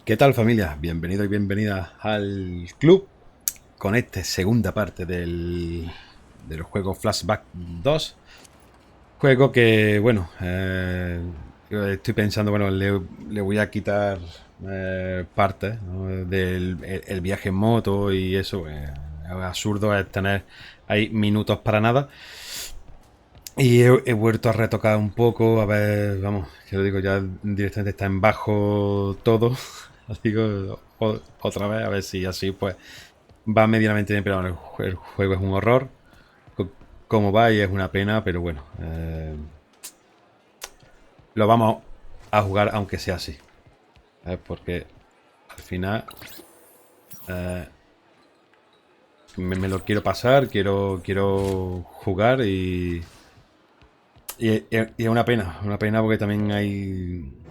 ¿Qué tal, familia? Bienvenido y bienvenida al club con esta segunda parte del juego Flashback 2. Juego que, bueno, yo estoy pensando, bueno, le voy a quitar partes, ¿no? Del el viaje en moto y eso. Es absurdo es tener ahí minutos para nada. Y he vuelto a retocar un poco, a ver, vamos, que lo digo, ya directamente está en bajo todo. Digo otra vez, a ver si así pues va medianamente bien, pero bueno, el juego es un horror. Como va y es una pena, pero bueno, lo vamos a jugar aunque sea así. Porque al final eh, me lo quiero pasar, quiero jugar y es una pena porque también hay...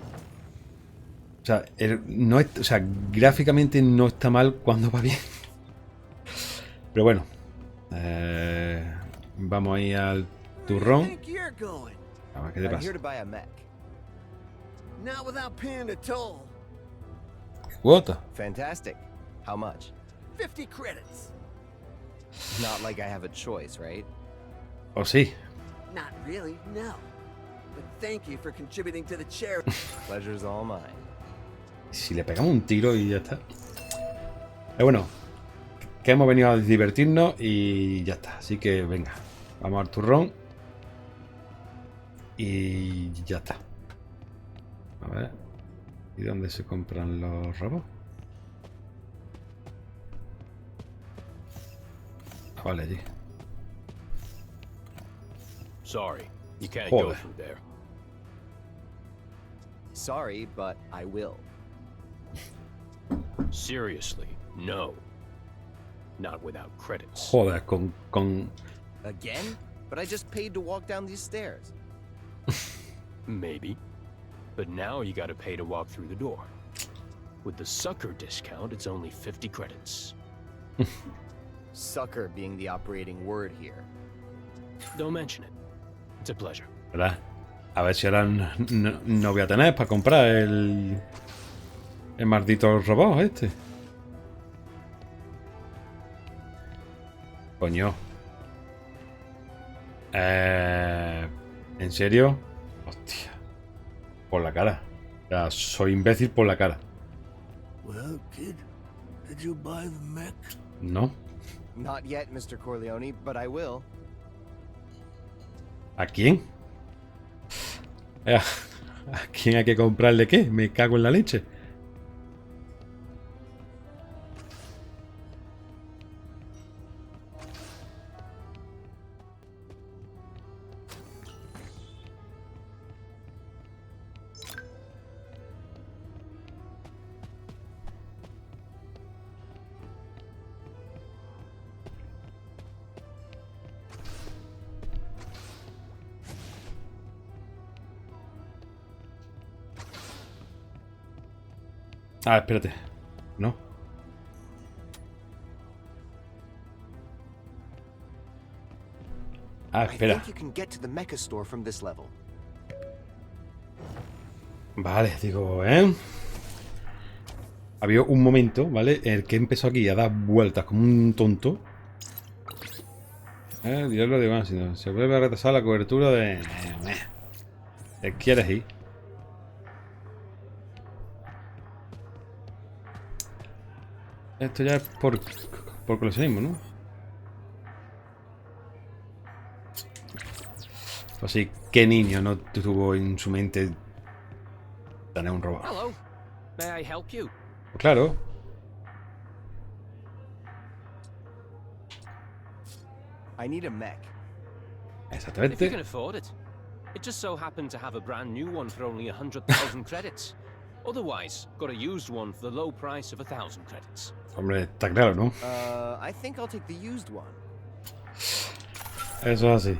O sea, no es, o sea, gráficamente no está mal cuando va bien. Pero bueno, eh, vamos ahí al turrón. A ver qué te pasa. Cuota. Fantastic. How much? 50 credits. Not like I have a choice, right? O sí. Not really, no. But thank you for contributing to the charity. Pleasure's all mine. Si le pegamos un tiro y ya está. Pero bueno, que hemos venido a divertirnos y ya está. Así que venga, vamos al turrón. Y ya está. A ver. ¿Y dónde se compran los robots? Ah, vale, allí. Sorry, you can't Joder. go through there. Sorry, but I will. Seriously, no. Not without credits. Joder, con... Again? But I just paid to walk down these stairs. Maybe. But now you gotta pay to walk through the door. With the sucker discount, it's only 50 credits. Sucker being the operating word here. Don't mention it. It's a pleasure. ¿Verdad? A ver si ahora no voy a tener para comprar el maldito robot este. Coño. ¿En serio? Hostia. Por la cara. O sea, soy imbécil por la cara. Well, kid, did you buy the mech? No. Not yet, Mr. Corleone, but I will. ¿A quién? ¿A quién hay que comprarle qué? Me cago en la leche. Ah, espérate. No. Ah, I espera. think you can get to the mecha store from this level. Vale, digo, ¿eh? Había un momento, ¿vale? El que empezó aquí a dar vueltas como un tonto. Diablo de bueno, si no, se vuelve a retrasar la cobertura de... ¿Te quieres ir? Esto ya es por coleccionismo, ¿no? Pues sí, ¿qué niño no tuvo en su mente tener un robot? Hello. May I help you? Pues claro. I need a mech. If you Exactamente. can afford it. It just so happened to have a brand new one for only 100,000 credits. Otherwise, got a used one for the low price of 1,000 credits. Hombre, está claro, ¿no? I think I'll take the used one. Eso es así.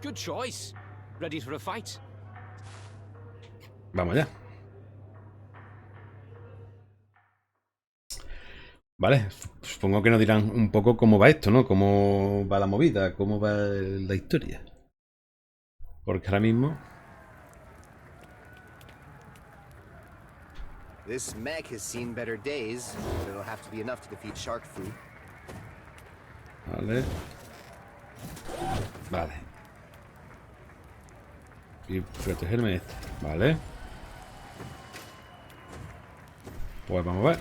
Good choice. Ready for a fight? Vamos ya. Vale, supongo que nos dirán un poco cómo va esto, ¿no? Cómo va la movida, cómo va la historia. Porque ahora mismo... This mech has seen better days, but it'll have to be enough to defeat shark food. Vale. Vale. Y protegerme este. Vale. Pues vamos a ver.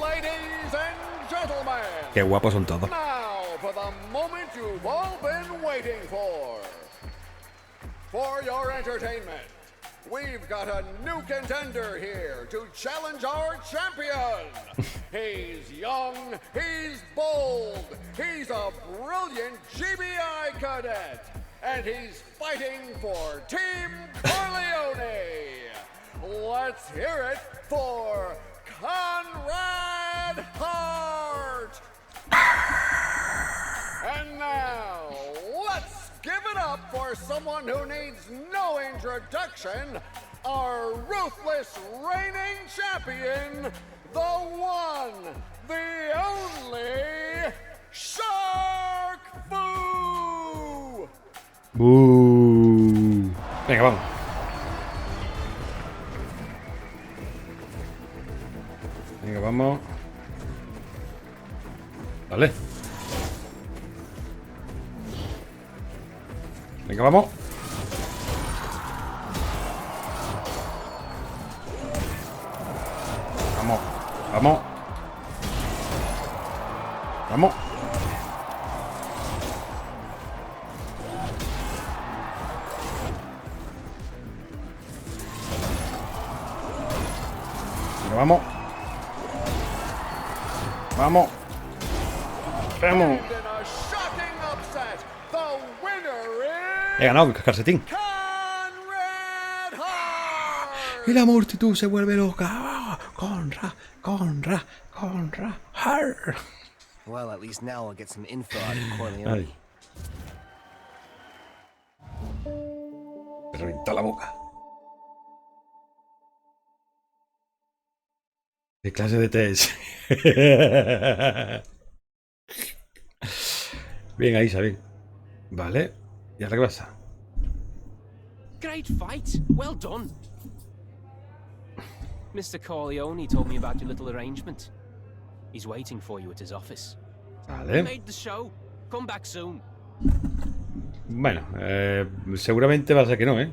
Ladies and gentlemen, Qué guapos son todos. now for the moment you've all been waiting for. For your entertainment, we've got a new contender here to challenge our champion. He's young, he's bold, he's a brilliant GBI cadet, and he's fighting for Team Corleone. Let's hear it for Conrad Hart. And now, let's give it up for someone who needs no introduction, our ruthless reigning champion, the one, the only, Shark Fu! Venga, vamos. Venga, vamos. Vale. Venga, vamos. Vamos. Vamos. Vamos. Venga, vamos. Vamos. Vamos. In a shocking upset, the winner is He ganado el calcetín. Conrad Hart! Y la multitud se vuelve loca. ¡Ah! Conrad, Conrad, Conrad, Hart. Well, at least now I'll get some info out of Corleone. Ay. Me reventó la boca. ¿Qué clase de test? Bien, ahí, bien. Vale. ¿Y ahora qué pasa? Great fight. Well done. Mr. Corleone told me about your little arrangement. He's waiting for you at his office. You Vale. made the show. Come back soon. Bueno, seguramente va a ser que no, ¿eh?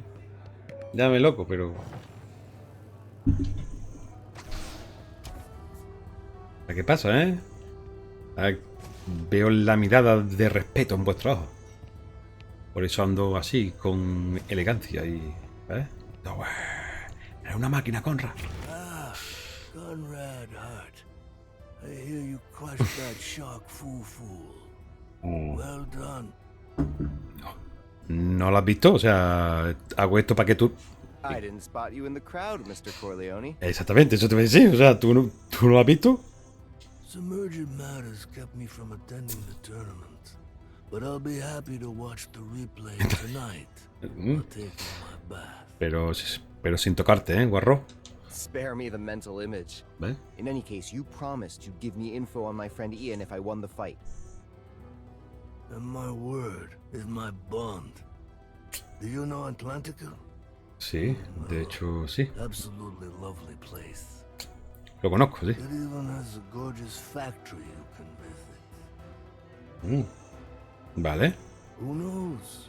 Llámame loco, pero... ¿Qué pasa, eh? Veo la mirada de respeto en vuestros ojos. Por eso ando así, con elegancia y... ¿eh? No, era una máquina, Conrad. Ah, Conrad Hart. I hear you crushed that shark fool. Well done. ¿No lo has visto? O sea, hago esto para que tú... I didn't spot you in the crowd, Mr. Corleone. Exactamente, eso te voy a decir. O sea, ¿tú no lo has visto? Some urgent matters kept me from attending the tournament, but I'll be happy to watch the replay tonight. I'll take my bath. Pero sin tocarte, ¿eh, guarro? Spare me the mental image. ¿Ves? In any case, you promised you'd give me info on my friend Ian if I won the fight. And my word is my bond. Do you know Atlantica? Sí, de hecho, sí. Absolutely lovely place. Lo conozco, sí. It even has a gorgeous factory you can visit. Vale. Who knows?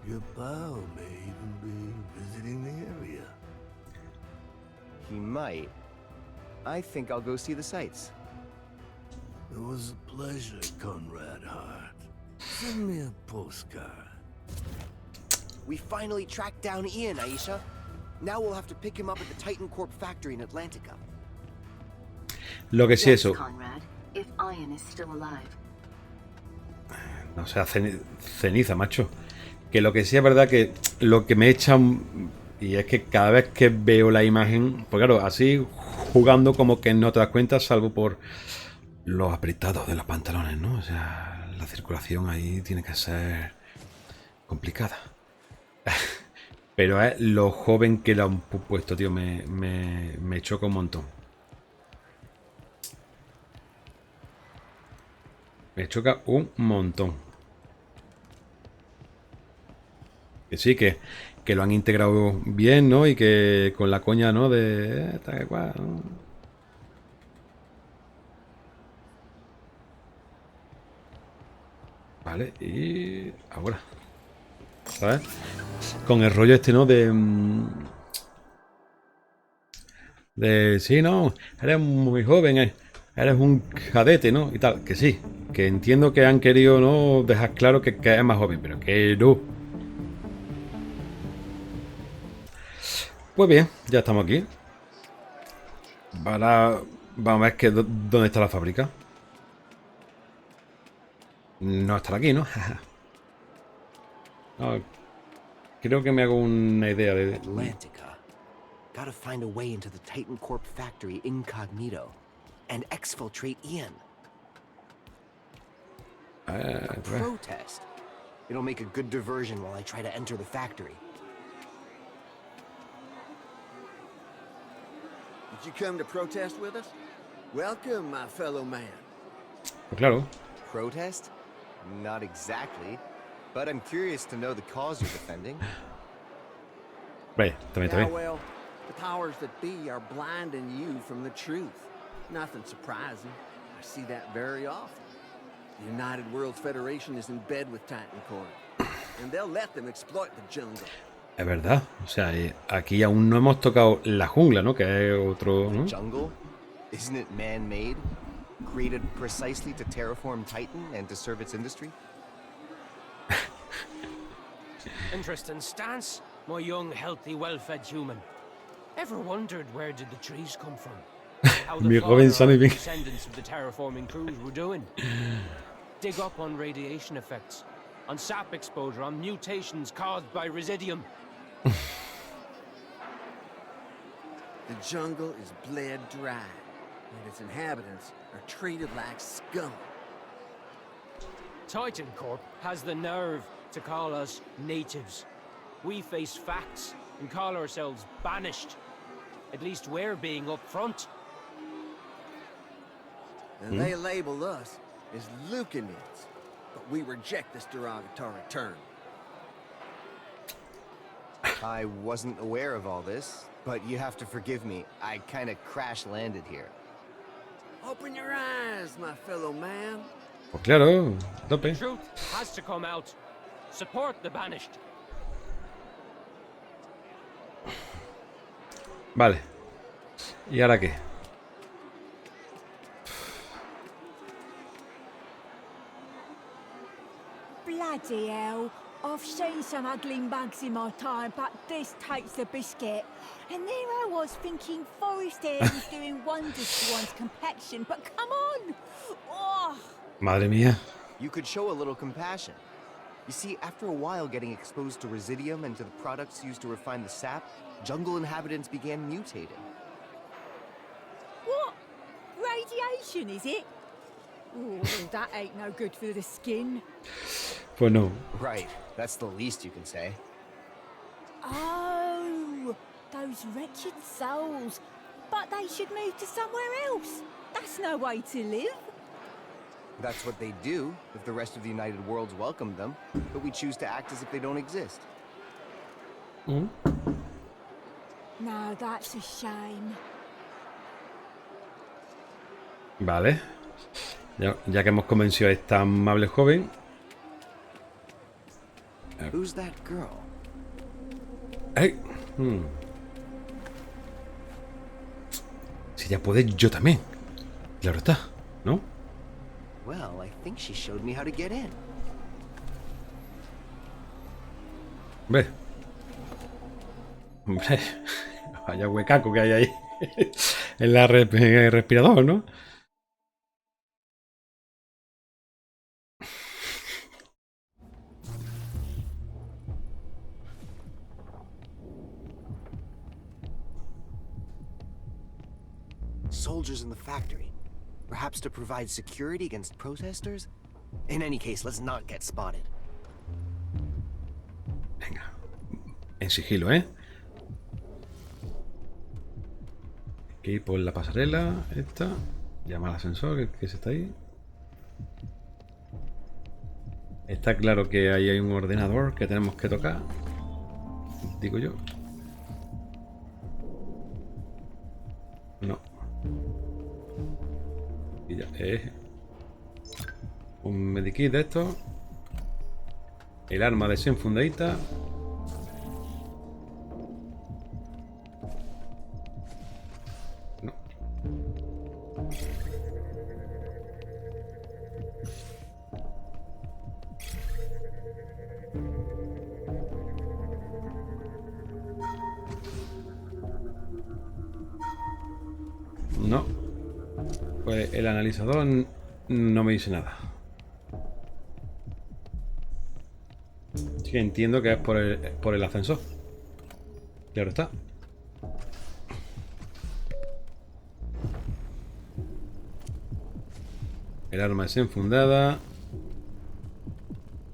Your pal may even be visiting the area. He might. I think I'll go see the sights. It was a pleasure, Conrad Hart. Send me a postcard. We finally tracked down Ian, A.I.S.H.A. Now we'll have to pick him up at the Titan Corp factory in Atlantica. Lo que sí, Yes, eso. Conrad, if Ian is still alive. No sea ceniza, macho. Que lo que sí es verdad que lo que me echan... Y es que cada vez que veo la imagen... Pues claro, así jugando como que no te das cuenta, salvo por los apretados de los pantalones, ¿no? O sea, la circulación ahí tiene que ser complicada. Pero es lo joven que lo han puesto, tío. Me choca un montón. Me choca un montón. Que sí, que que lo han integrado bien, ¿no? Y que con la coña, ¿no? De... tal cual, ¿no? Vale, y... ahora. ¿Sabes? Con el rollo este, ¿no? De... sí, no, eres muy joven, eres un cadete, ¿no? Y tal, que sí. Que entiendo que han querido, ¿no? Dejar claro que es más joven, pero que no. Pues bien, ya estamos aquí. Vamos a ver que, dónde está la fábrica. No estará aquí, ¿no? No, creo que me hago una idea de... Atlantica. Gotta find a way into the Titan Corp factory incognito and exfiltrate Ian. pues, Protest. It'll make a good diversion while I try to enter the factory. Did you come to protest with us? Welcome, my fellow man. pues claro. Protest? Not exactly. But I'm curious to know the cause you're defending. Ve, también, Yeah, también. well, the powers that be are blinding you from the truth. Nothing surprising. I see that very often. The United Worlds Federation is in bed with Titan Corp, and they'll let them exploit the jungle. Es verdad. O sea, aquí aún no hemos tocado la jungla, ¿no? Que es otro... ¿no? Jungle? Isn't it man-made? Created precisely to terraform Titan and to serve its industry? Interesting stance, my young, healthy, well-fed human. Ever wondered where did the trees come from? How Mi the joven father or Sonny. descendants of the terraforming crews were doing? Dig up on radiation effects, on sap exposure, on mutations caused by residium. The jungle is bled dry, and its inhabitants are treated like scum. Titan Corp has the nerve to call us natives. We face facts and call ourselves banished. At least we're being upfront. And they label us as Lucanids, but we reject this derogatory term. I wasn't aware of all this, but you have to forgive me. I kinda crash-landed here. Open your eyes, my fellow man. Pues claro, a tope. Truth has to come out. Support the banished. Vale. ¿Y ahora qué? Bloody hell. I've seen some ugly mugs in my time, but this takes the biscuit. And there I was thinking forest air was doing wonders to one's complexion, but come on! Oh. Madre mía. You could show a little compassion. You see, after a while getting exposed to residium and to the products used to refine the sap, jungle inhabitants began mutating. What? Radiation, is it? Oh, well, that ain't no good for the skin. Pues no. Right, that's the least you can say. Oh, those wretched souls. But they should move to somewhere else. That's no way to live. That's what they do if the rest of the United Worlds welcomed them, but we choose to act as if they don't exist. Mm. No, that's a shame. Vale. Ya que hemos convencido a esta amable joven. Who's that girl? ¡Ay! Si ya puede, yo también. Claro está, ¿no? Well, I think she showed me how to get in. Hombre. Hombre. Vaya huecaco que hay ahí. En el respirador, ¿no? Soldiers in the factory. Perhaps to provide security against protesters? In any case, let's not get spotted. Venga. En sigilo, ¿eh? Aquí por la pasarela. Esta. Llama al ascensor, que se está ahí. Está claro que ahí hay un ordenador que tenemos que tocar. digo yo. No. Y ya, un medikit de esto. El arma desenfundadita. No. No. Pues el analizador no me dice nada. Así que entiendo que es por el ascensor. Claro está. El arma desenfundada.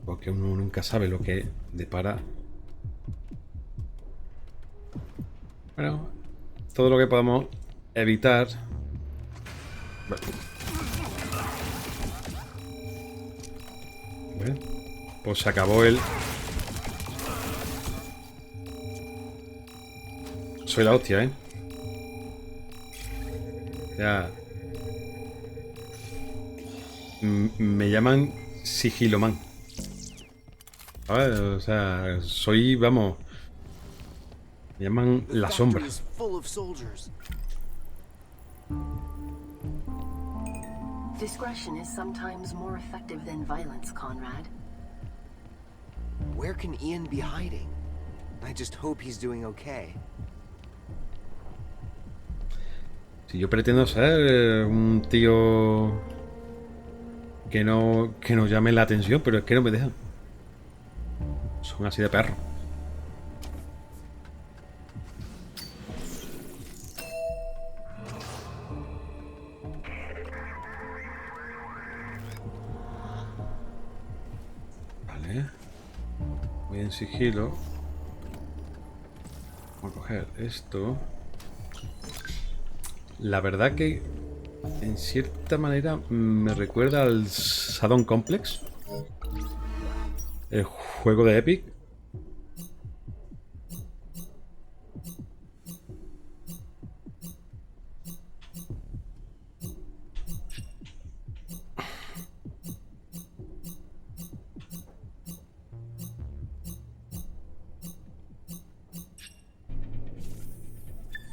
Porque uno nunca sabe lo que depara. Bueno, todo lo que podamos evitar. Bueno, pues se acabó el... Soy la hostia, ¿eh? Ya... Me llaman Sigiloman. ¿Sabes? O sea, soy, vamos... Me llaman la sombra. Discretion is sometimes more effective than violence, Conrad. Where can Ian be hiding? I just hope he's doing okay. Si yo pretendo ser un tío que no llame la atención, pero es que no me dejan. Son así de perro. Vale. Voy en sigilo. Vamos a coger esto. La verdad que en cierta manera me recuerda al Shadow Complex, el juego de Epic.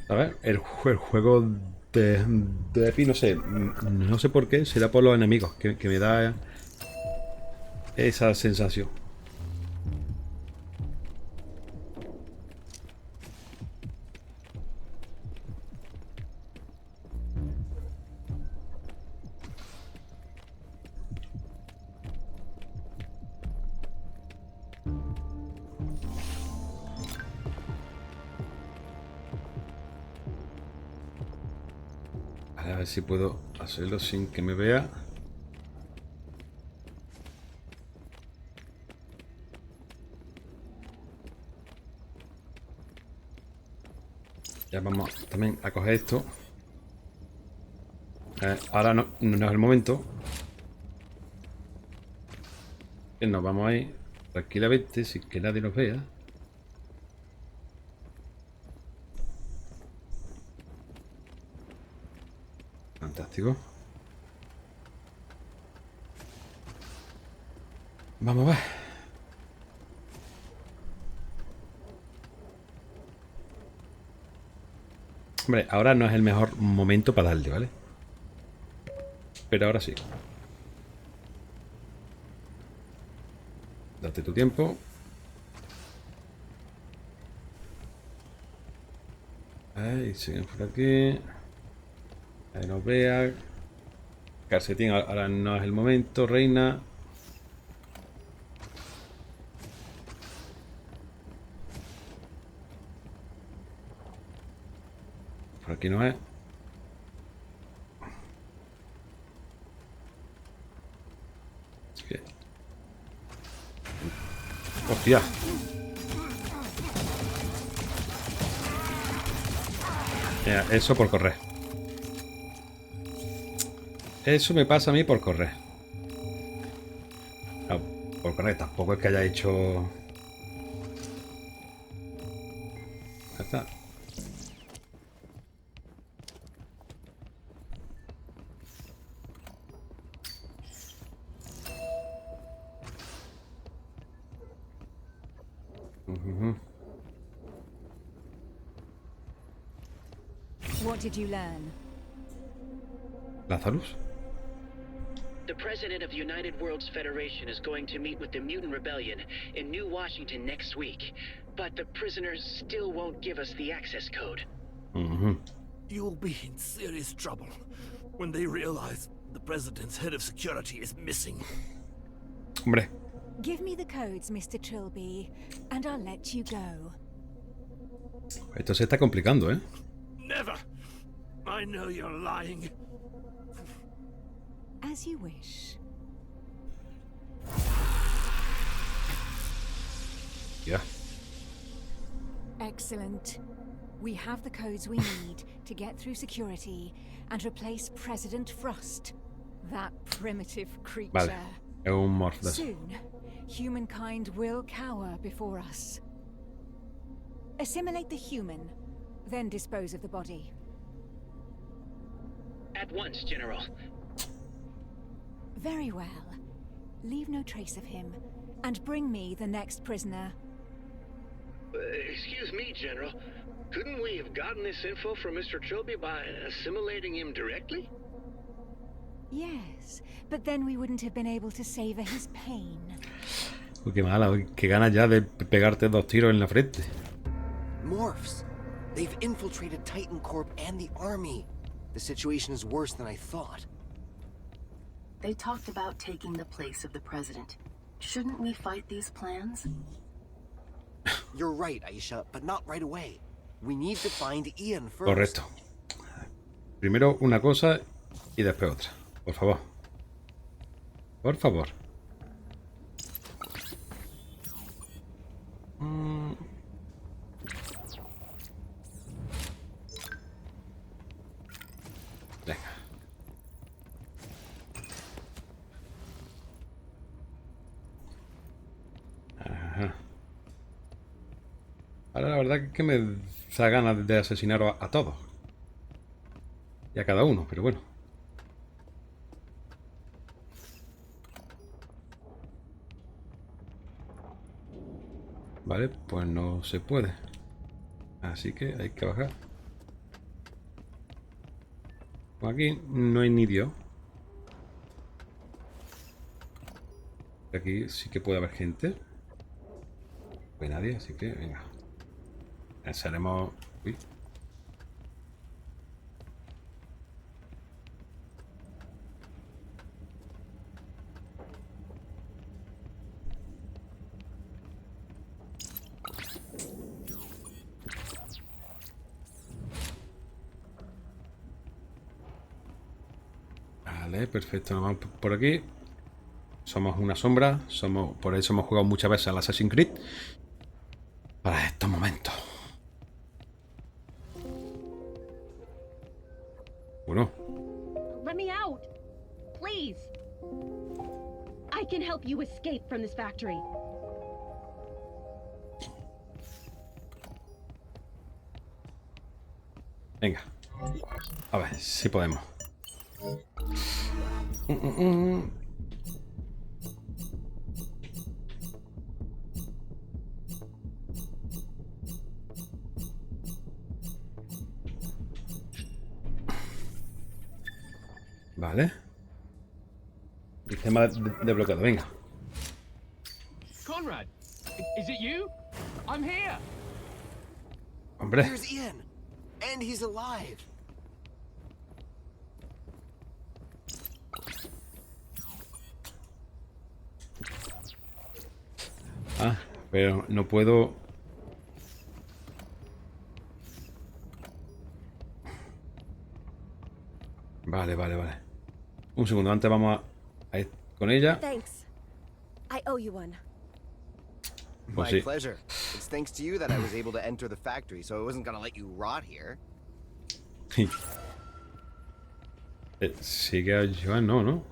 A ver, el juego de Epic, no sé por qué, será por los enemigos que me da esa sensación. A ver si puedo hacerlo sin que me vea. Ya vamos también a coger esto. Ahora no es el momento. Nos vamos ahí tranquilamente sin que nadie nos vea. Fantástico. Vamos a ver. Hombre, ahora no es el mejor momento para darle, ¿vale? Pero ahora sí. Date tu tiempo. Ahí, siguen por aquí. Ahí nos vea. Calcetín, ahora no es el momento, reina. Por aquí no es. Así que... ¡Hostia! Mira, eso por correr. Eso me pasa a mí por correr. No, por correr tampoco es que haya hecho Ya está. What did you learn? Lazarus. The president of United Worlds Federation is going to meet with the Mutant Rebellion in New Washington next week, but the prisoners still won't give us the access code. You'll be in serious trouble when they realize the president's head of security is missing. Hombre. Give me the codes, Mr. Trilby, and I'll let you go. Esto se está complicando, ¿eh? Never! I know you're lying. As you wish. Ya. Excellent. We have the codes we need to get through security and replace President Frost, that primitive creature. Vale. Es un morph de eso. Soon, humankind will cower before us. Assimilate the human, then dispose of the body. At once, General. Very well. Leave no trace of him, and bring me the next prisoner. Excuse me, General. Couldn't we have gotten this info from Mr. Trilby by assimilating him directly? Yes, but then we wouldn't have been able to savor his pain. Uy, qué mala, qué ganas ya de pegarte 2 tiros en la frente. Morphs. They've infiltrated Titan Corp and the army. The situation is worse than I thought. They talked about taking the place of the president. Shouldn't we fight these plans? You're right, A.I.S.H.A, but not right away. We need to find Ian first. Correcto. Primero una cosa y después otra. Por favor. Por favor. Venga. Ajá. Ahora la verdad es que me da ganas de asesinar a todos. Y a cada uno, pero bueno. Vale, pues no se puede. Así que hay que bajar. Aquí no hay ni Dios. Aquí sí que puede haber gente. No hay nadie, así que venga. Pensaremos... Uy. Vale, perfecto. Nos vamos por aquí. Somos una sombra. Por eso hemos jugado muchas veces al Assassin's Creed. Para estos momentos. Bueno. Let me out, please. I can help you escape from this factory. Venga. A ver si podemos. Vale. Sistema desbloqueado, venga. Conrad, is it you? I'm here. Hombre. Here's Ian, and he's alive. Ah, pero no puedo... Vale. Un segundo, antes vamos a ir con ella. Thanks. I owe you one. Pues My sí. pleasure. It's thanks to you that I was able to enter the factory, so I wasn't gonna let you rot here. Sigue a Joan, no.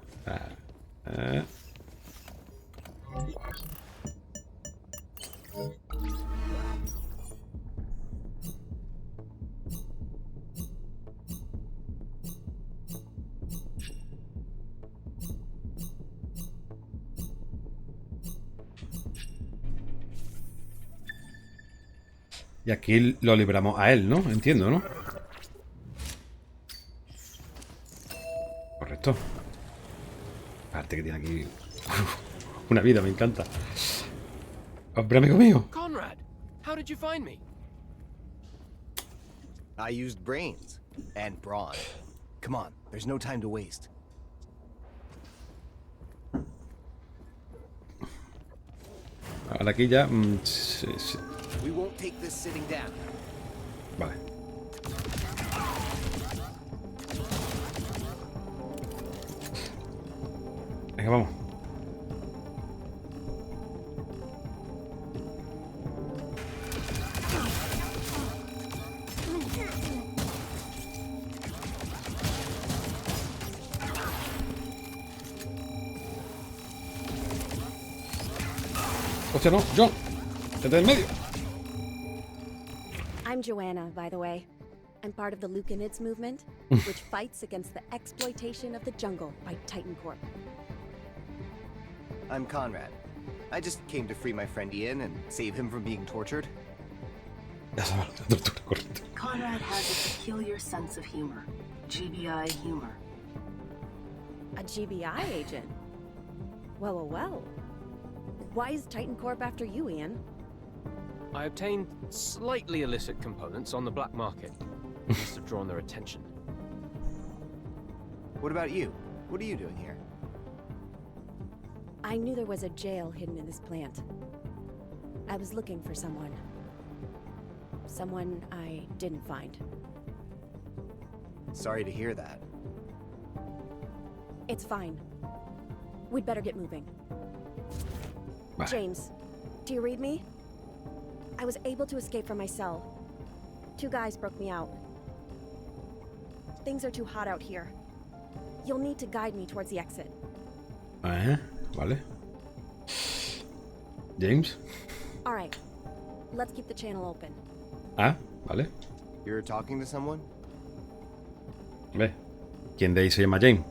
Y aquí lo libramos a él, ¿no? Entiendo, ¿no? Correcto. Aparte que tiene aquí una vida, me encanta. Hombre, amigo mío. Conrad, how did you find me? I used brains and brawn. Come on, there's no time to waste. Ahora aquí ya... We won't take this sitting down. Vale. Venga, vamos. Hostia, no, John. Vete en medio. I'm Joanna, by the way. I'm part of the Lucanids movement, which fights against the exploitation of the jungle by Titan Corp. I'm Conrad. I just came to free my friend Ian and save him from being tortured. Conrad has a peculiar sense of humor. GBI humor. A GBI agent? Well, well, well. Why is Titan Corp after you, Ian? I obtained slightly illicit components on the black market. Must have drawn their attention. What about you? What are you doing here? I knew there was a jail hidden in this plant. I was looking for someone. Someone I didn't find. Sorry to hear that. It's fine. We'd better get moving. Vale. James, do you read me? I was able to escape from my cell. 2 guys broke me out. Things are too hot out here. You'll need to guide me towards the exit. Vale. James. All right. Let's keep the channel open. Vale. You're talking to someone? Ve. ¿Quién de ahí se llama James?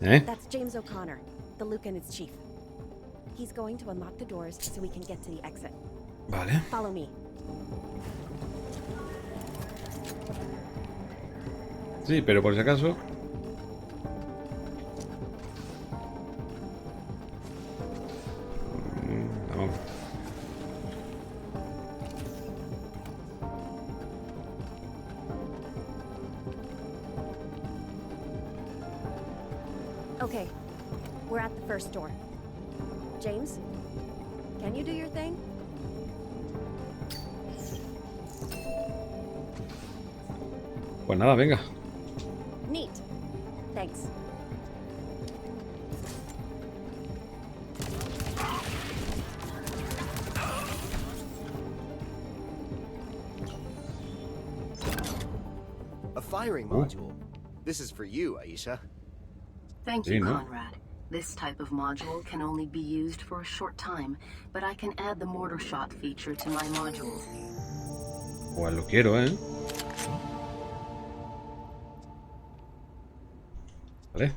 That's James O'Connor, the Lucanids chief. He's going to unlock the doors so we can get to the exit. Vale. Follow me. Sí, pero por si acaso... Vamos. Okay, we're at the first door. James, can you do your thing? Pues nada, venga. Neat. Thanks. A firing module. This is for you, A.I.S.H.A. Thank you, Conrad. This type of module can only be used for a short time, but I can add the mortar shot feature to my modules. Pues lo quiero, Vale.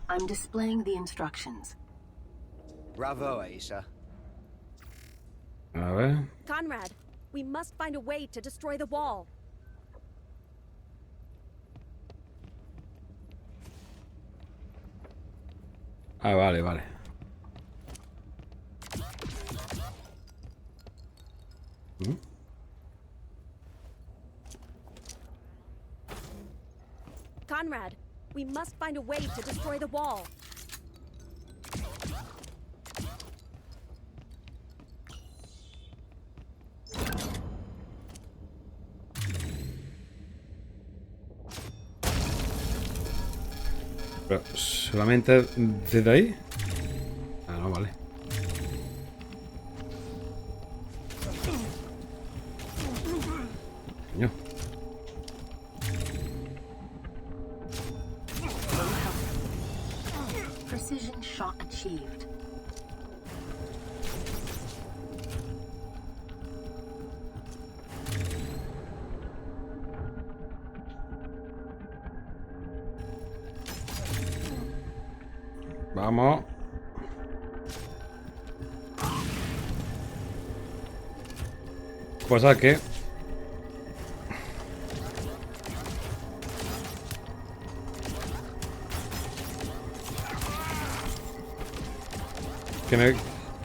I'm displaying the instructions. Bravo, A.I.S.H.A. A ver. Conrad, we must find a way to destroy the wall. Vale, vale. Conrad, we must find a way to destroy the wall. Pero solamente desde ahí. No, vale. Coño. Precision shot achieved. Vamos. Pues a que...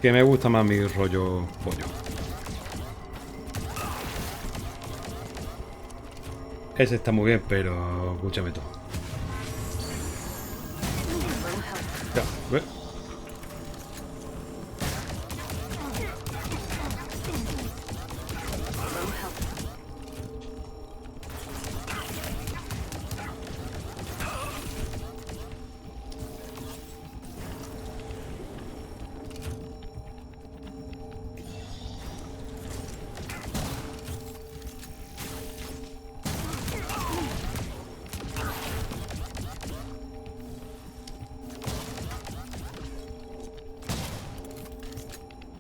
Que me gusta más mi rollo pollo. Ese está muy bien, pero escúchame tú. Ya, ve.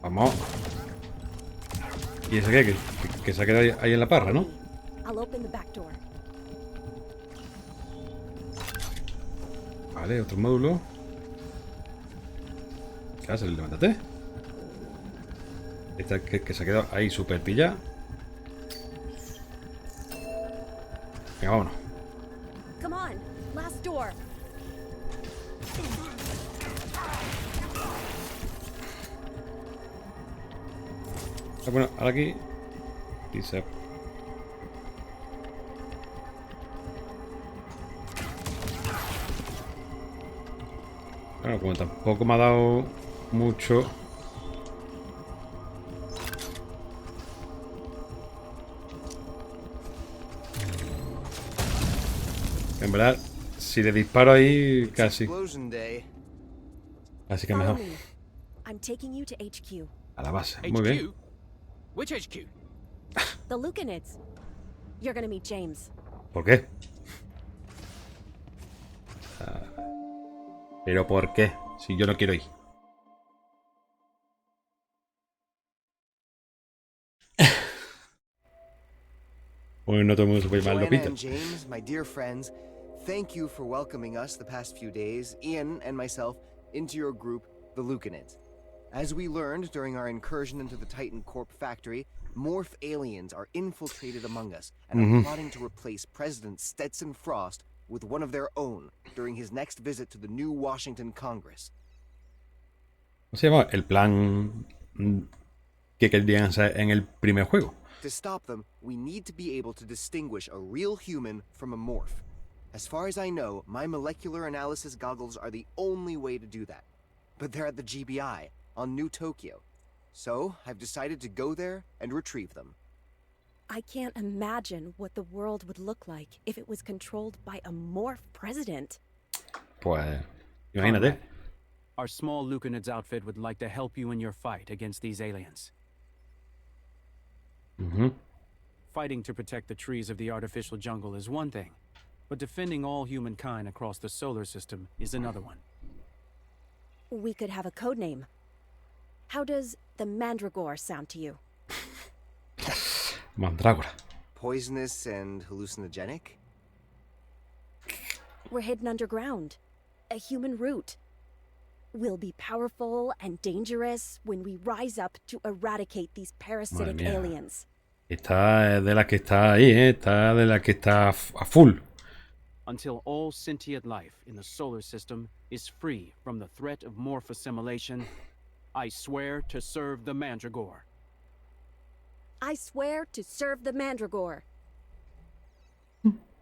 Vamos. ¿Y ese qué? Que se ha quedado ahí en la parra, ¿no? Vale, otro módulo. ¿Qué haces? Levántate. Esta que se ha quedado ahí súper pillada. Venga, vámonos. Come on, last door. Bueno, ahora aquí. Y se... Bueno, como tampoco me ha dado mucho... En verdad, si le disparo ahí, casi. Así que mejor. I'm taking you to HQ. A la base. Muy bien. Which HQ? The Lucanids. You're gonna meet James. ¿Por qué? ¿Pero por qué? Si yo no quiero ir. Bueno, no todo el mundo se puede llamar Lupita. And James, my dear friends, thank you for welcoming us the past few days, Ian and myself, into your group, the Lucanids. As we learned during our incursion into the Titan Corp factory, Morph aliens are infiltrated among us and are plotting to replace President Stetson Frost with one of their own during his next visit to the new Washington Congress. ¿Cómo se llama? El plan que querían hacer en el primer juego. To stop them, we need to be able to distinguish a real human from a morph. As far as I know, my molecular analysis goggles are the only way to do that. But they're at the GBI, on New Tokyo. So, I've decided to go there and retrieve them. I can't imagine what the world would look like if it was controlled by a morph president. Pues, imagínate. Our small Lucanids outfit would like to help you in your fight against these aliens. Fighting to protect the trees of the artificial jungle is one thing, but defending all humankind across the solar system is another one. We could have a code name. How does the Mandragora sound to you? Mandrágora. Poisonous and hallucinogenic? We're hidden underground. A human root. We'll be powerful and dangerous when we rise up to eradicate these parasitic aliens. Esta es de la que está ahí, Esta de la que está a full. Until all sentient life in the solar system is free from the threat of morph assimilation, I swear to serve the Mandragora. I swear to serve the Mandragora.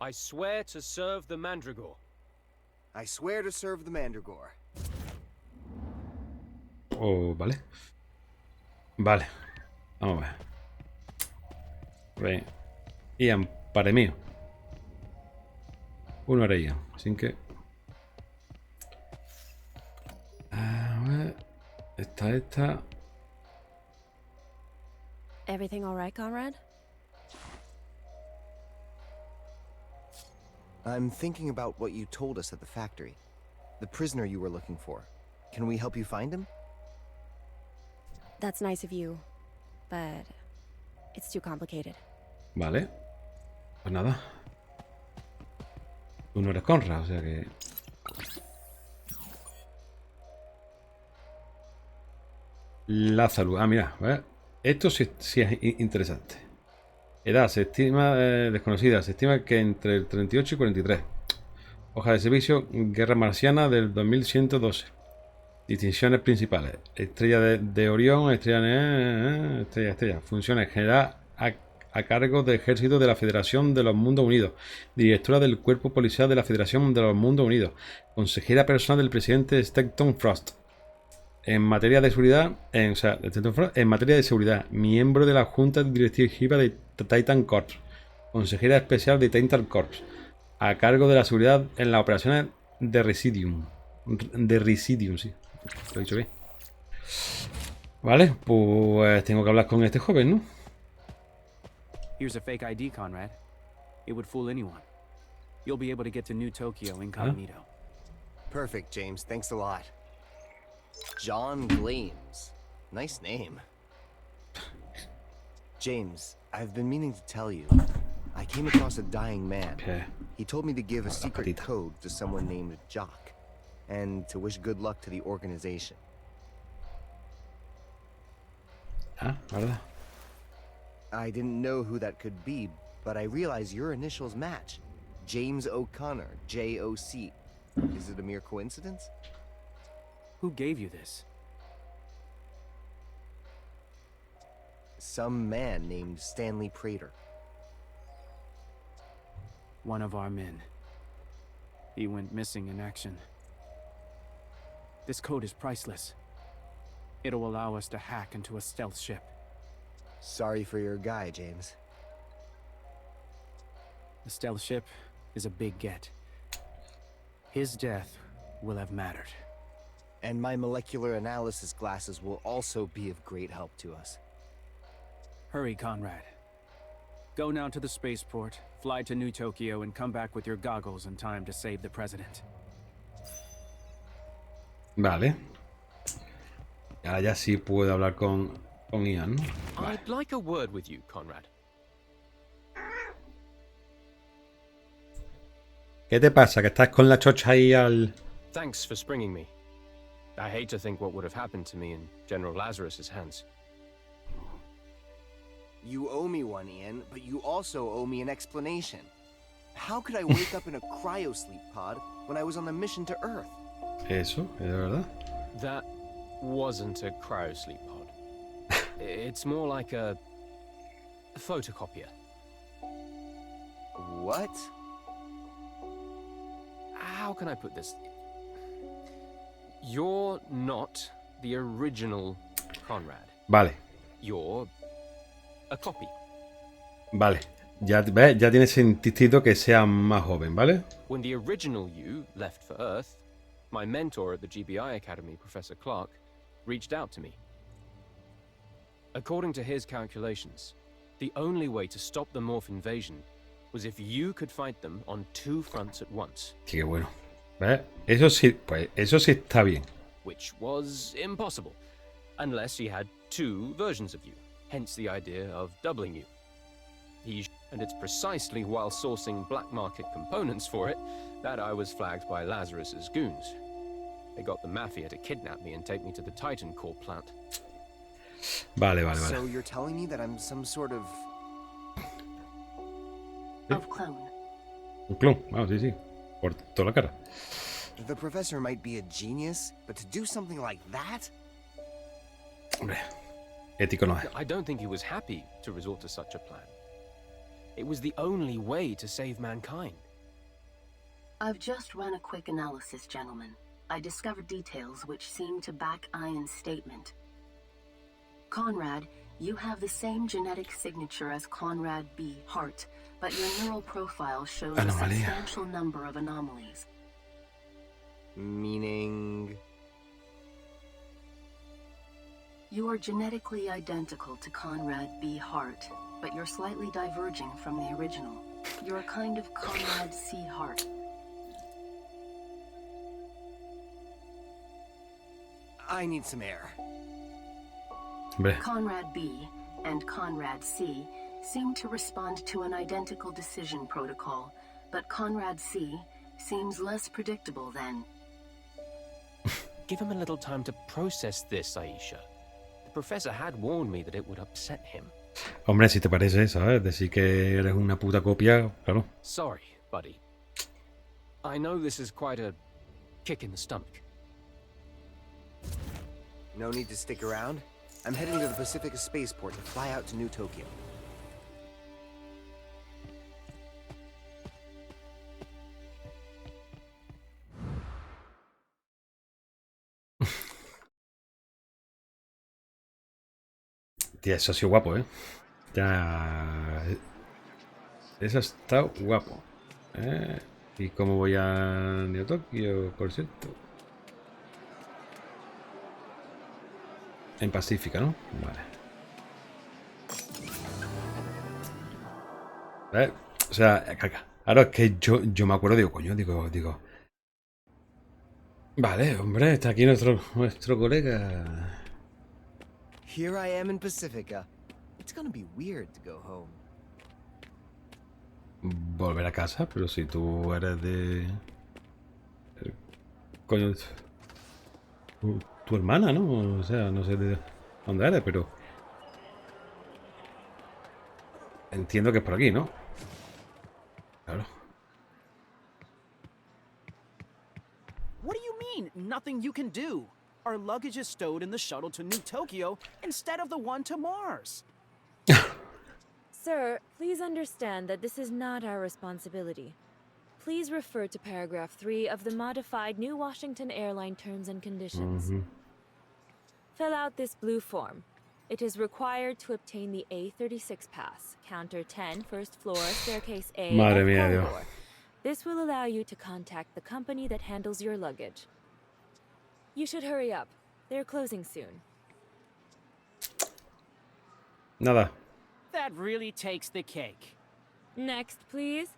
I swear to serve the Mandragora. I swear to serve the Mandragora. Oh, vale. Vale. Vamos a ver. Bien. Ian, para mío. Uno era Ian. Así que... A ver. Esta. Everything all right, Conrad? I'm thinking about what you told us at the factory. The prisoner you were looking for. Can we help you find him? That's nice of you, but it's too complicated. Vale. Pues nada. Tú no eres Conrad, o sea que... Lazarus. Ah, mira. Esto sí es interesante. Edad se estima desconocida. Se estima que entre el 38 y 43. Hoja de servicio, Guerra Marciana del 2112. Distinciones principales. Estrella de Orión, estrella. Funciones general a cargo del Ejército de la Federación de los Mundos Unidos. Directora del Cuerpo Policial de la Federación de los Mundos Unidos. Consejera personal del presidente Stanton Frost. En materia de seguridad, en materia de seguridad, miembro de la Junta Directiva de Titan Corps. Consejera especial de Titan Corps. A cargo de la seguridad en las operaciones de Residium. Sí. Lo he dicho bien. Vale, pues tengo que hablar con este joven, ¿no? Here's a fake ID, Conrad. It would fool anyone. You'll be able to get to New Tokyo incognito. Perfect, James. Thanks a lot. John Glames. Nice name. James, I've been meaning to tell you. I came across a dying man. Okay. He told me to give a secret code to someone named Jock, and to wish good luck to the organization. Ah, ¿verdad? I didn't know who that could be, but I realize your initials match. James O'Connor, J-O-C. Is it a mere coincidence? Who gave you this? Some man named Stanley Prater. One of our men. He went missing in action. This code is priceless. It'll allow us to hack into a stealth ship. Sorry for your guy, James. The stealth ship is a big get. His death will have mattered. And my molecular analysis glasses will also be of great help to us. Hurry, Conrad. Go now to the spaceport, fly to New Tokyo, and come back with your goggles in time to save the president. Vale. Ahora ya sí puedo hablar con Ian, ¿no? Vale. I'd like a word with you, Conrad. ¿Qué te pasa? ¿Que estás con la chocha ahí al...? Thanks for springing me. I hate to think what would have happened to me in General Lazarus's hands. You owe me one, Ian, but you also owe me an explanation. How could I wake up in a cryosleep pod when I was on a mission to Earth? Eso, ¿es de verdad? That wasn't a cryosleep pod. It's more like a photocopier. What? How can I put this? You're not the original Conrad. Vale. You're a copy. Vale. Ya ves, ya tiene sentido que sea más joven, ¿vale? When the original you left for Earth, my mentor at the GBI Academy, Professor Clark, reached out to me. According to his calculations, the only way to stop the Morph invasion was if you could fight them on two fronts at once. Sí, qué bueno. ¿Ves? Eso sí, pues eso sí está bien. Which was impossible, unless he had two versions of you, hence the idea of doubling you. And it's precisely while sourcing black market components for it that I was flagged by Lazarus's goons. They got the Mafia to kidnap me and take me to the Titan Corp plant. Vale. So you're telling me that I'm some sort of clone. Un clon, vamos, sí. Por toda la cara. The professor might be a genius, but to do something like that? Hombre, ético no es. I don't think he was happy to resort to such a plan. It was the only way to save mankind. I've just run a quick analysis, gentlemen. I discovered details which seem to back Ian's statement. Conrad, you have the same genetic signature as Conrad B. Hart, but your neural profile shows a substantial number of anomalies. Meaning? You are genetically identical to Conrad B. Hart, but you're slightly diverging from the original. You're a kind of Conrad C. Hart. I need some air. Conrad B. and Conrad C. seem to respond to an identical decision protocol, but Conrad C. seems less predictable than... Give him a little time to process this, A.I.S.H.A. The professor had warned me that it would upset him. Hombre, si te parece, ¿sabes? Decir que eres una puta copia, claro. Sorry, buddy. I know this is quite a kick in the stomach. No need to stick around. I'm heading to the Pacific Spaceport to fly out to New Tokyo. Tía, eso ha sido guapo, ¿eh? Ya... Eso está guapo. ¿Y cómo voy a New Tokyo, por cierto? En Pacífica, ¿no? Vale. O sea, ahora es que yo me acuerdo, digo, coño, digo. Vale, hombre, está aquí nuestro colega. Here I am in Pacifica. It's gonna be weird to go home. Volver a casa, pero si tú eres de... Coño, tu hermana, ¿no? O sea, no sé de dónde eres, pero... Entiendo que es por aquí, ¿no? Claro. What do you mean, nothing you can do? Our luggage is stowed in the shuttle to New Tokyo instead of the one to Mars. Sir, please understand that this is not our responsibility. Please refer to paragraph 3 of the modified New Washington Airline Terms and Conditions. Fill out this blue form. It is required to obtain the A36 pass, counter 10, first floor, staircase A, Madre mía, Dios. corridor. This will allow you to contact the company that handles your luggage. You should hurry up. They're closing soon. Nada. That really takes the cake. Next, please.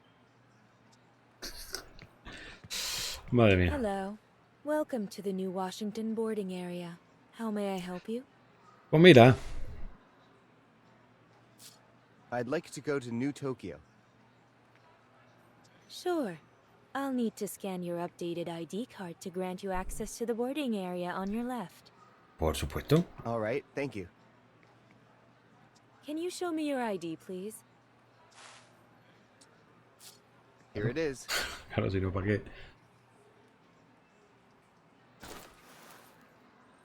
Madre mía. Hello. Welcome to the New Washington boarding area. How may I help you? Pues mira. I'd like to go to New Tokyo. Sure. I'll need to scan your updated ID card to grant you access to the boarding area on your left. Por supuesto. All right, thank you. Can you show me your ID, please? Here it is. Claro, si no, ¿para qué?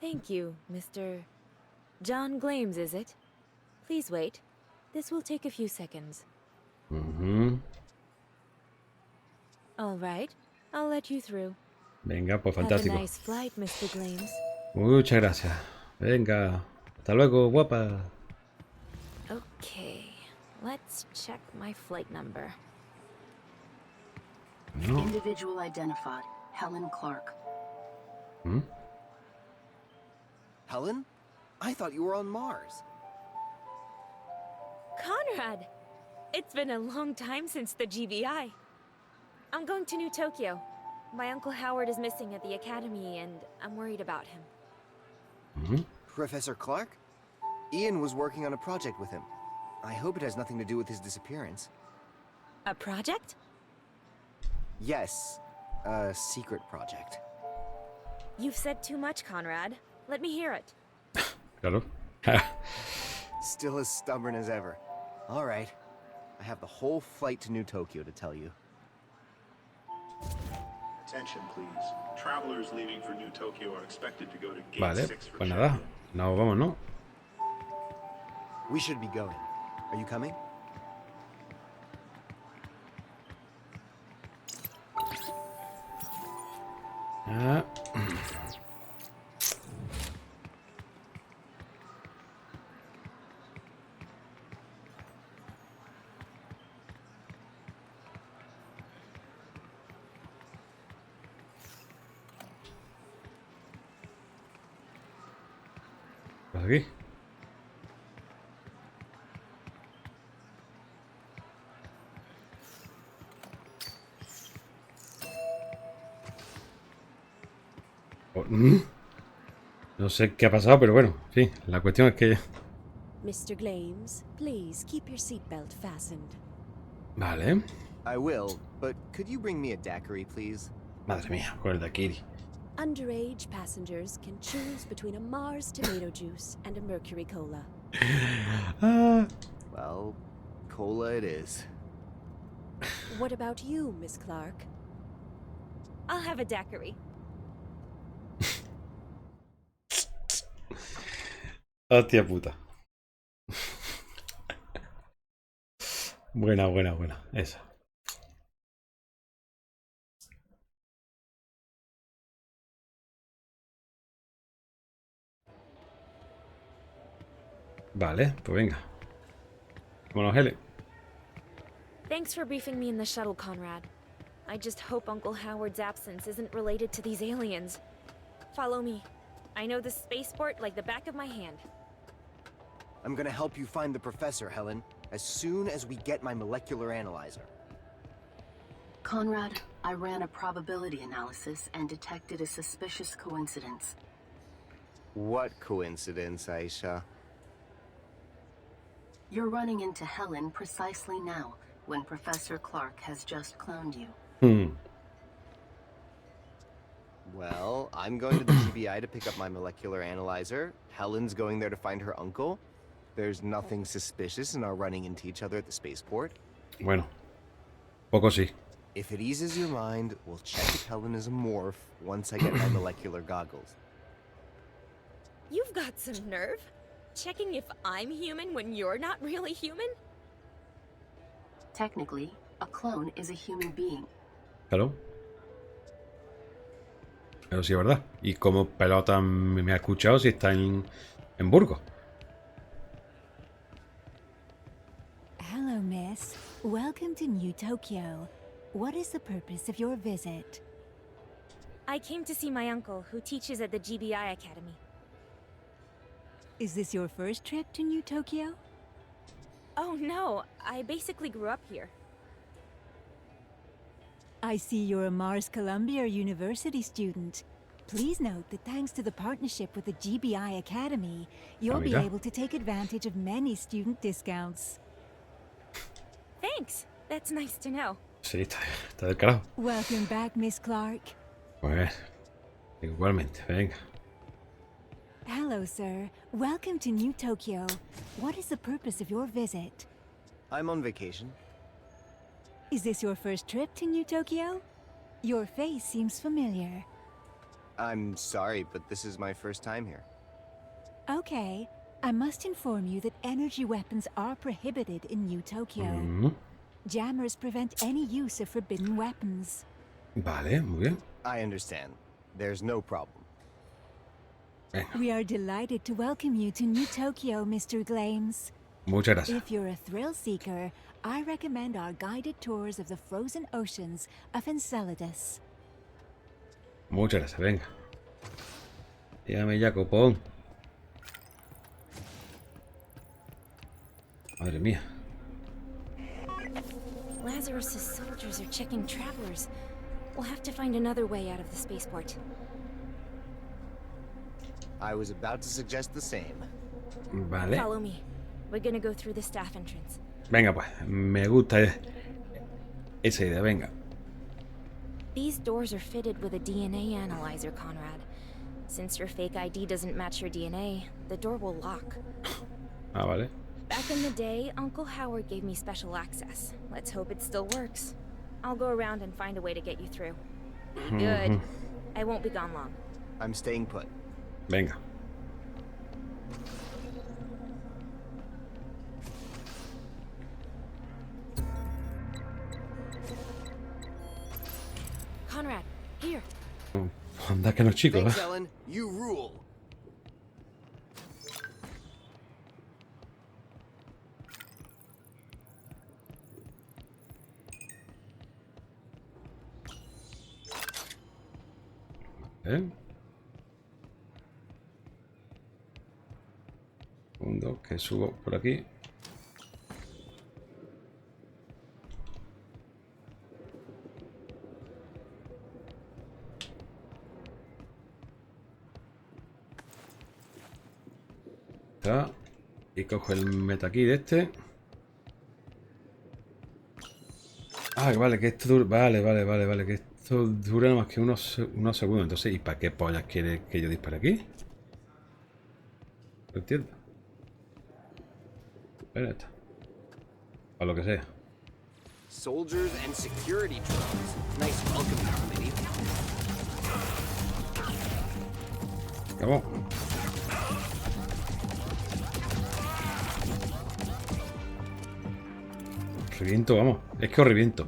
Thank you, Mr. John Glames, is it? Please wait. This will take a few seconds. All right. I'll let you through. Venga, pues Have fantástico. a nice flight, Mr. Glames. Muchas gracias. Venga. Hasta luego, guapa. Okay. Let's check my flight number. No. Individual identified. Helen Clark. Helen? I thought you were on Mars. Conrad! It's been a long time since the GBI. I'm going to New Tokyo. My Uncle Howard is missing at the academy, and I'm worried about him. Professor Clark? Ian was working on a project with him. I hope it has nothing to do with his disappearance. A project? Yes, a secret project. You've said too much, Conrad. Let me hear it. Claro. Still as stubborn as ever. All right. I have the whole flight to New Tokyo to tell you. Attention, please. Travelers leaving for New Tokyo are expected to go to Gate Vale, 6 for pues nada. Nos vamos, ¿no? We should be going. Are you coming? Ah. ¿Por aquí? No sé qué ha pasado, pero bueno, en fin, la cuestión es que... Mr. Glames, please keep your seatbelt fastened. Vale. I will, but could you bring me a daiquiri, please? Madre mía, con el daiquiri. underage passengers can choose between a Mars tomato juice and a Mercury cola. Well, cola it is. What about you, Miss Clark? I'll have a daiquiri. Hostia puta. Buena, buena, buena. Esa. Vale, pues venga. Vámonos, Hele. Thanks for briefing me in the shuttle, Conrad. I just hope Uncle Howard's absence isn't related to these aliens. Follow me. I know this spaceport like the back of my hand. I'm gonna help you find the professor, Helen, as soon as we get my molecular analyzer. Conrad, I ran a probability analysis and detected a suspicious coincidence. What coincidence, A.I.S.H.A? You're running into Helen precisely now, when Professor Clark has just cloned you. Well, I'm going to the GBI to pick up my molecular analyzer. Helen's going there to find her uncle. There's nothing suspicious in our running into each other at the spaceport. Bueno, poco sí. If it eases your mind, we'll check if Helen is a morph once I get my molecular goggles. You've got some nerve. Checking if I'm human when you're not really human? Technically, a clone is a human being. Claro. Pero sí es verdad. ¿Y cómo pelota me ha escuchado si está en Burgos? Hello, miss. Welcome to New Tokyo. What is the purpose of your visit? I came to see my uncle, who teaches at the GBI Academy. Is this your first trip to New Tokyo? Oh no, I basically grew up here. I see you're a Mars Columbia University student. Please note that thanks to the partnership with the GBI Academy, you'll be able to take advantage of many student discounts. Thanks, that's nice to know. Sí, está del carajo. Welcome back, Miss Clark. Pues, igualmente, venga. Hello, sir. Welcome to New Tokyo. What is the purpose of your visit? I'm on vacation. Is this your first trip to New Tokyo? Your face seems familiar. I'm sorry, but this is my first time here. Okay. I must inform you that energy weapons are prohibited in New Tokyo. Jammers prevent any use of forbidden weapons. Vale, muy bien. I understand. There's no problem. We are delighted to welcome you to New Tokyo, Mr. Glames. Muchas gracias. If you're a thrill seeker, I recommend our guided tours of the frozen oceans of Enceladus. Muchas gracias, venga. Dígame ya, copón. Madre mía. Lazarus's soldiers are checking travelers. We'll have to find another way out of the spaceport. I was about to suggest the same. Vale. Follow me. We're gonna go through the staff entrance. Venga, pues. Me gusta esa idea, venga. These doors are fitted with a DNA analyzer, Conrad. Since your fake ID doesn't match your DNA, the door will lock. Ah, vale. Back in the day, Uncle Howard gave me special access. Let's hope it still works. I'll go around and find a way to get you through. Be good. I won't be gone long. I'm staying put. Venga. Conrad, here. Anda que no, chicos. Thanks, Ellen. You rule. Segundo, que subo por aquí. Está. Y cojo el metaquí de este. Ah, vale, que esto dura. Vale, que Esto dura nada más que unos segundos. Entonces, ¿y para qué pollas quiere que yo dispare aquí? No entiendo. Pero está. O lo que sea. Soldiers and security drones. Nice welcome committee. Vamos. Reviento, vamos. Es que os reviento.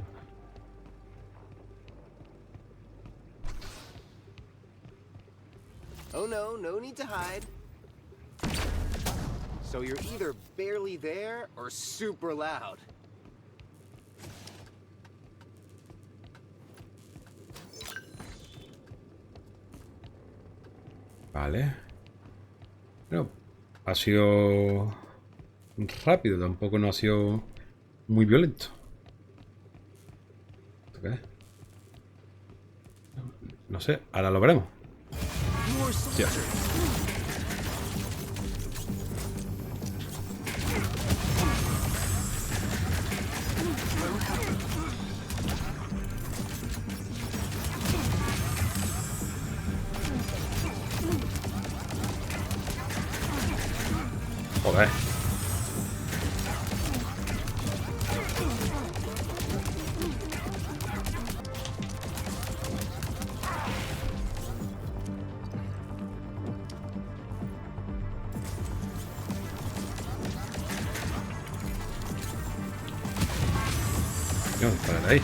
Oh no, no need to hide. So you're either barely there or super loud. Vale. Pero ha sido rápido, tampoco no ha sido muy violento. ¿Esto qué es? No sé, ahora lo veremos. Ya. Joder. No, disparar ahí.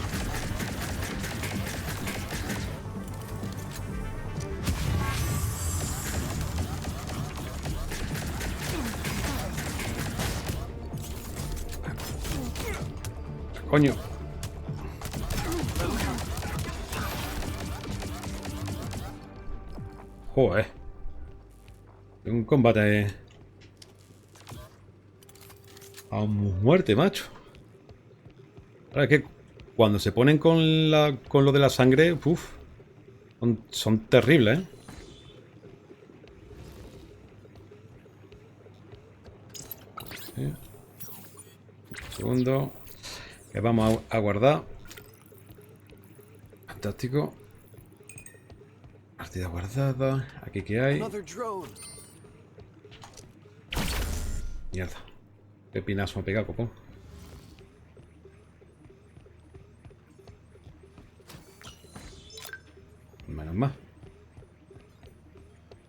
Coño. Joder. Un combate a muerte, macho. Ahora es que cuando se ponen con lo de la sangre, uff, son terribles, ¿eh? Sí. Un segundo. Que vamos a guardar. Fantástico. Partida guardada. Aquí que hay. Mierda. Qué pinazo me ha pegado, copón. Menos más.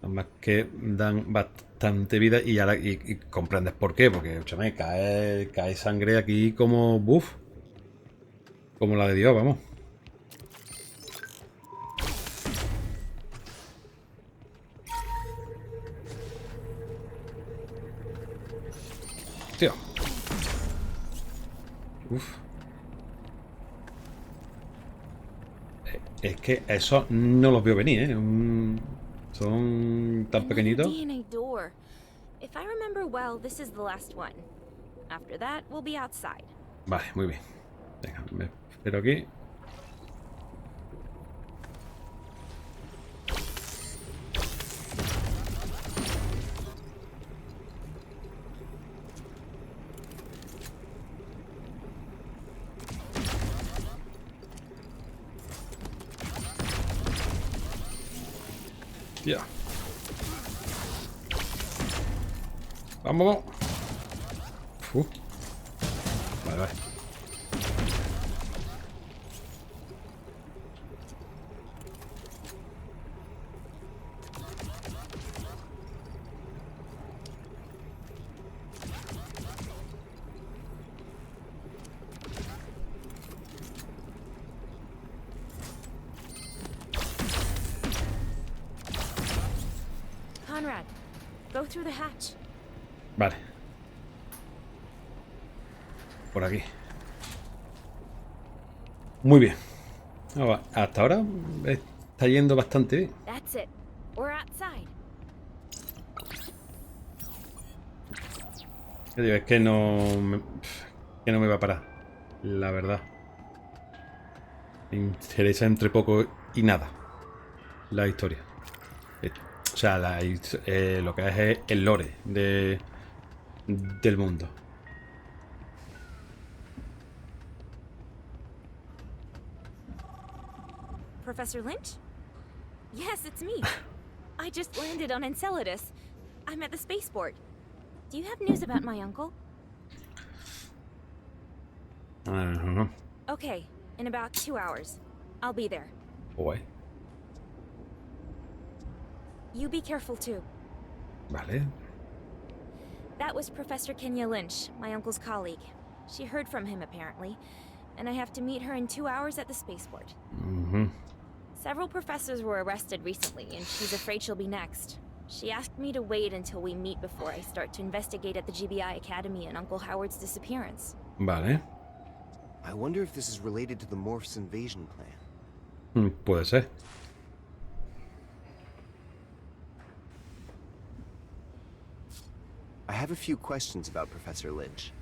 Menos más que dan bastante vida y ahora y comprendes por qué. Porque, escúchame, cae sangre aquí como buff. Como la de Dios, vamos. Tío. Uf. Es que eso no los veo venir, ¿eh? Son tan pequeñitos. DNA door. If I remember well, this is the last one. After that, we'll be outside. Vale, muy bien. Venga, me espero aquí. Ya. Vamos. Vale, vale. Conrad, go through the hatch. Vale. Por aquí. Muy bien. Hasta ahora está yendo bastante bien. That's it. We're outside. Yo digo, es que no me va a parar. La verdad. Me interesa entre poco y nada la historia. O sea, lo que es el lore del mundo. Professor Lynch? Yes, it's me. I just landed on Enceladus. I'm at the spaceport. Do you have news about my uncle? Okay, in about 2 hours. I'll be there. Boy. You be careful too. Vale. That was Professor Kenya Lynch, my uncle's colleague. She heard from him apparently, and I have to meet her in 2 hours at the spaceport. Several professors were arrested recently, and she's afraid she'll be next. She asked me to wait until we meet before I start to investigate at the GBI Academy and Uncle Howard's disappearance. Vale. I wonder if this is related to the Morphs invasion plan. Puede ser. I have a few questions about Professor Lynch.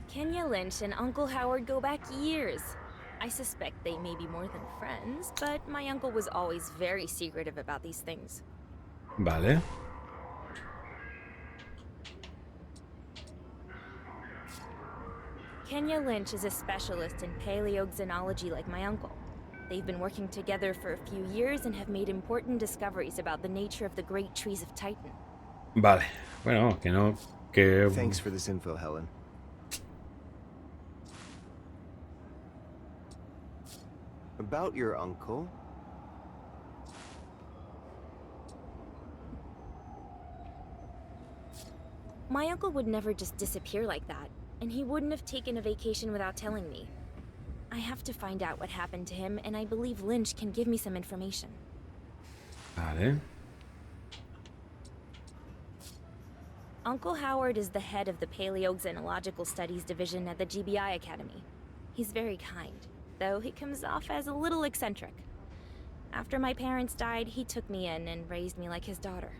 Kenya Lynch and Uncle Howard go back years. I suspect they may be more than friends, but my uncle was always very secretive about these things. Vale. Kenya Lynch is a specialist in paleoxenology like my uncle. They've been working together for a few years and have made important discoveries about the nature of the great trees of Titan. Vale. Bueno, que no... Que... Thanks for this info, Helen. About your uncle... My uncle would never just disappear like that, and he wouldn't have taken a vacation without telling me. I have to find out what happened to him, and I believe Lynch can give me some information. Vale. Uncle Howard is the head of the Paleoxenological Studies Division at the GBI Academy. He's very kind, though he comes off as a little eccentric. After my parents died, he took me in and raised me like his daughter.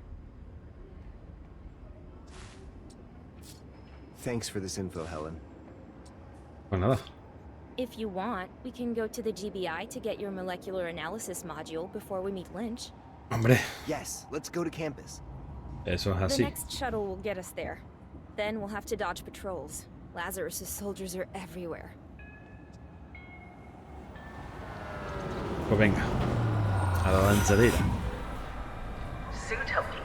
Thanks for this info, Helen. Pues nada. If you want, we can go to the GBI to get your molecular analysis module before we meet Lynch. Hombre. Yes, let's go to campus. Eso es así. The next shuttle will get us there. Then we'll have to dodge patrols. Lazarus's soldiers are everywhere. Pues venga. A la lanzadera. Zootopia.